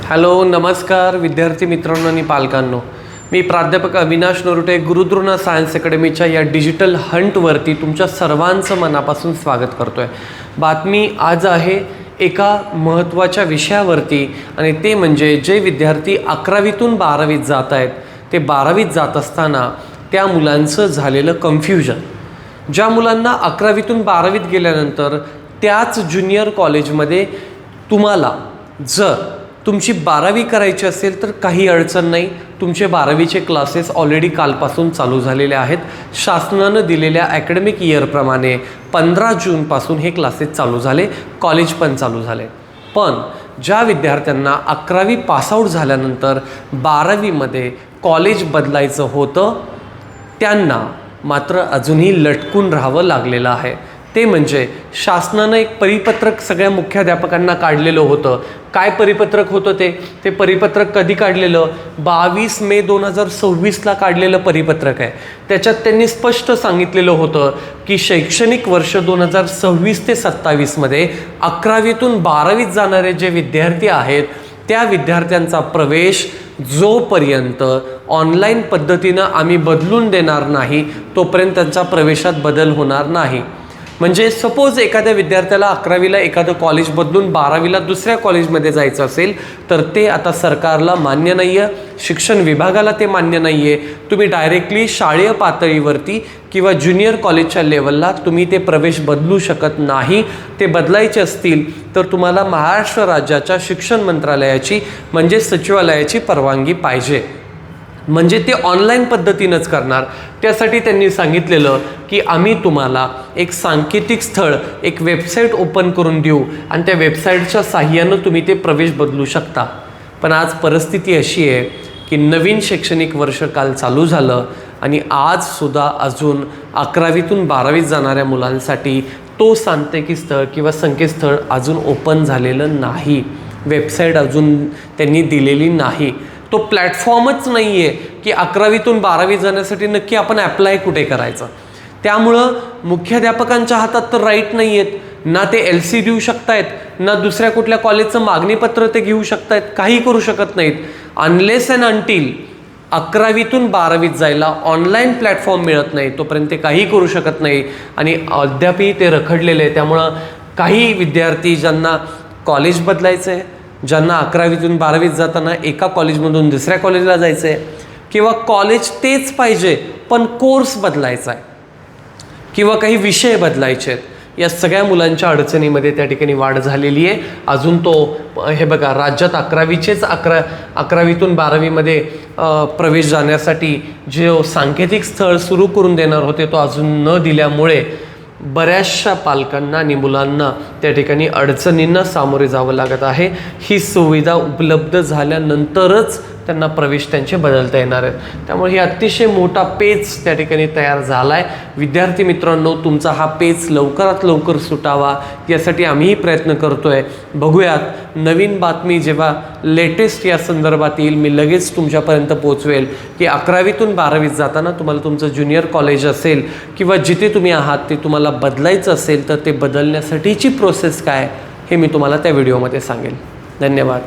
Hello, नमस्कार विद्यार्थी मित्रांनो आणि पालकांनो. मी प्राध्यापक अविनाश नरोटे गुरुद्रोणा सायन्स अकॅडमीच्या या डिजिटल हंटवरती तुमच्या सर्वांचं मनापासून स्वागत करतो आहे. बातमी आज आहे एका महत्त्वाच्या विषयावरती, आणि ते म्हणजे जे विद्यार्थी 11वीतून 12वीत जात आहेत, ते 12वीत जात असताना त्या मुलांचं झालेलं कन्फ्युजन. ज्या मुलांना 11वीतून 12वीत गेल्यानंतर त्याच ज्युनियर कॉलेजमध्ये तुम्हाला जर तुमची 12वी करायची असेल तर काही अडचण नाही. तुमचे 12वीचे क्लासेस ऑलरेडी कालपासून चालू झालेले आहेत. शासनानं दिलेल्या ॲकॅडमिक इयरप्रमाणे 15 जूनपासून हे क्लासेस चालू झाले, कॉलेज पण चालू झाले. पण ज्या विद्यार्थ्यांना 11वी पासआउट झाल्यानंतर 12वीमध्ये कॉलेज बदलायचं होतं, त्यांना मात्र अजूनही लटकून राहावं लागलेलं आहे. ते म्हणजे शासनानं एक परिपत्रक सगळ्या मुख्याध्यापकांना काढलेलं होतं. काय परिपत्रक होतं ते परिपत्रक कधी काढलेलं? 22 मे 2026ला काढलेलं परिपत्रक आहे. त्याच्यात त्यांनी स्पष्ट सांगितलेलं होतं की शैक्षणिक वर्ष 2026 ते 27मध्ये 11वीतून 12वीत जाणारे जे विद्यार्थी आहेत, त्या विद्यार्थ्यांचा प्रवेश जोपर्यंत ऑनलाईन पद्धतीनं आम्ही बदलून देणार नाही, तोपर्यंत त्यांचा प्रवेशात बदल होणार नाही. म्हणजे सपोज एखाद्या विद्यार्थ्याला 11वीला एखादं कॉलेज बदलून 12वीला दुसऱ्या कॉलेजमध्ये जायचं असेल, तर ते आता सरकारला मान्य नाही आहे, शिक्षण विभागाला ते मान्य नाही आहे. तुम्ही डायरेक्टली शाळेय पातळीवरती किंवा ज्युनियर कॉलेजच्या लेवलला तुम्ही ते प्रवेश बदलू शकत नाही. ते बदलायचे असतील तर तुम्हाला महाराष्ट्र राज्याच्या शिक्षण मंत्रालयाची म्हणजे सचिवालयाची परवानगी पाहिजे. म्हणजे ते ऑनलाईन पद्धतीनंच करणार. त्यासाठी त्यांनी सांगितलेलं की आम्ही तुम्हाला एक सांकेतिक स्थळ, एक वेबसाईट ओपन करून देऊ आणि त्या वेबसाईटच्या साहाय्यानं तुम्ही ते प्रवेश बदलू शकता. पण आज परिस्थिती अशी आहे की नवीन शैक्षणिक वर्ष काल चालू झालं आणि आजसुद्धा अजून 11वीतून 12वीत जाणाऱ्या मुलांसाठी तो सांकेतिक स्थळ किंवा संकेतस्थळ अजून ओपन झालेलं नाही. वेबसाईट अजून त्यांनी दिलेली नाही. तो प्लॅटफॉर्मच नाही आहे की 11वीतून 12वी जाण्यासाठी नक्की आपण ॲप्लाय कुठे करायचं. त्यामुळं मुख्याध्यापकांच्या हातात तर राईट नाही आहेत. ना ते LC देऊ शकतायत, ना दुसऱ्या कुठल्या कॉलेजचं मागणीपत्र ते घेऊ शकतायत, काही करू शकत नाहीत. अनलेस अँड अंटील 11वीतून 12वीत जायला ऑनलाईन प्लॅटफॉर्म मिळत नाही, तोपर्यंत ते काही करू शकत नाही. आणि अद्यापही ते रखडलेले आहे. त्यामुळं काही विद्यार्थी ज्यांना कॉलेज बदलायचं आहे, ज्यांना 11वीतून 12वीत जाताना एका कॉलेजमधून दुसऱ्या कॉलेजला जायचं आहे, किंवा कॉलेज तेच पाहिजे पण कोर्स बदलायचा आहे, किंवा काही विषय बदलायचे आहेत, या सगळ्या मुलांच्या अडचणीमध्ये त्या ठिकाणी वाढ झालेली आहे. अजून तो हे बघा, राज्यात 11वीतून 12वीमध्ये प्रवेश जाण्यासाठी जे सांकेतिक स्थळ सुरू करून देणार होते, तो अजून न दिल्यामुळे बऱ्याचशा पालकांना आणि मुलांना त्या ठिकाणी अडचणींना सामोरे जावं लागत आहे. ही सुविधा उपलब्ध झाल्यानंतरच त्यांना प्रवेश त्यांचे बदलता येणार आहेत. त्यामुळे ही अतिशय मोठा पेच त्या ठिकाणी तयार झाला आहे. विद्यार्थी मित्रांनो, तुमचा हा पेच लवकरात लवकर सुटावा यासाठी आम्हीही प्रयत्न करतो आहे. बघूयात, नवीन बातमी जेव्हा लेटेस्ट या संदर्भात येईल, मी लगेच तुमच्यापर्यंत पोहोचवेल की 11वीतून 12वीत जाताना तुम्हाला तुमचं ज्युनियर कॉलेज असेल किंवा जिथे तुम्ही आहात ते तुम्हाला बदलायचं असेल तर ते बदलण्यासाठीची प्रोसेस काय, हे मी तुम्हाला त्या व्हिडिओमध्ये सांगेल. धन्यवाद.